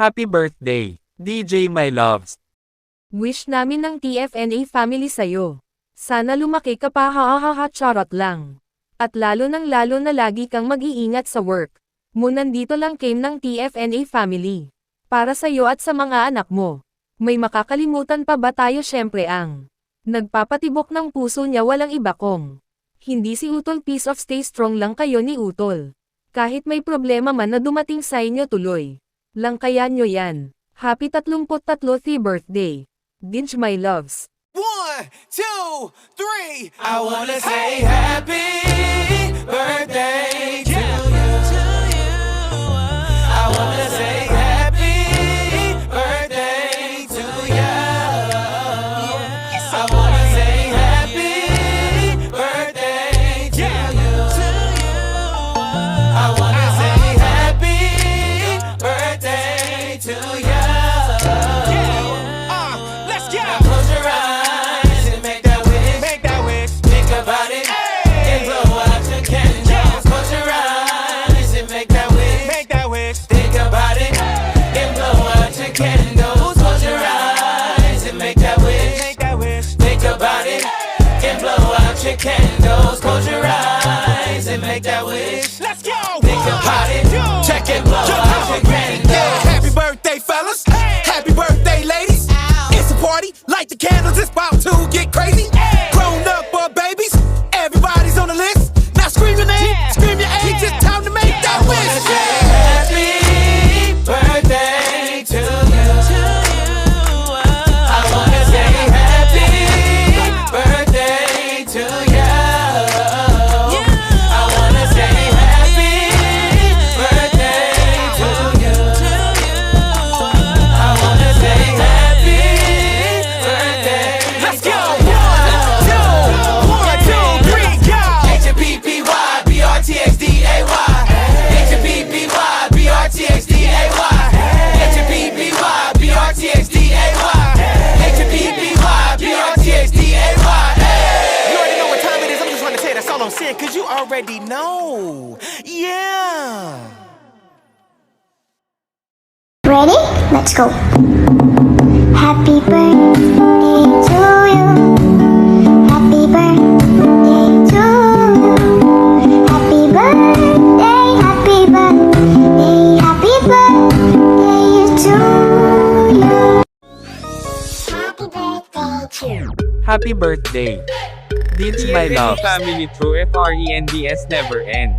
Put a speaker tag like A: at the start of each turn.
A: Happy birthday, DJ My Loves.
B: Wish namin ng TFNA family sa'yo. Sana lumaki ka pa hahaha charot lang. At lalo na lagi kang mag-iingat sa work. Nandito lang came ng TFNA family. Para sa'yo at sa mga anak mo. May makakalimutan pa ba tayo syempre ang nagpapatibok ng puso niya walang iba kong. Hindi si Utol piece of stay strong lang kayo ni Utol. Kahit may problema man na dumating sa inyo tuloy. Lang kaya nyo yan. Happy 33th birthday. DJ My Loves.
C: 1, 2, 3. I wanna say happy birthday to you. I wanna say happy birthday to you. I wanna say happy birthday to you. I wanna say happy birthday to you. Let's go. Now close your eyes and make that wish. Make that wish. Think about it and blow out your candles. Close your eyes and make that wish. Make that wish. Think about it and blow out your candles. Close your eyes and make that wish. Make that wish. Think about it and blow out your candles. Close your eyes and make that wish. Let's go. Think about it. Check and blow out your candles. Happy birthday, fellas. Happy birthday, ladies. It's a party, light the candles, it's about to get crazy. Grown up or babies, everybody's on the list. Now scream your name, scream your age, it's time to make that wish. Happy birthday to you. I wanna say happy birthday to you. I wanna say happy birthday to you. I wanna say happy birthday. Let's go. 1, 2, 3, go. HMPPYBRTXDAY. HMPPYBRTXDAY. HMPPYBRTXDAY. HMPPYBRTXDAY. You already know what time it is. I'm just trying to say that's all I'm saying, cause you already know. Yeah.
D: Ready? Let's go. Happy birthday to you. Happy birthday to you. Happy birthday, happy birthday, happy birthday to you. Happy birthday to you.
A: Happy birthday, DJ My Love.
E: Family through FRENDS never end.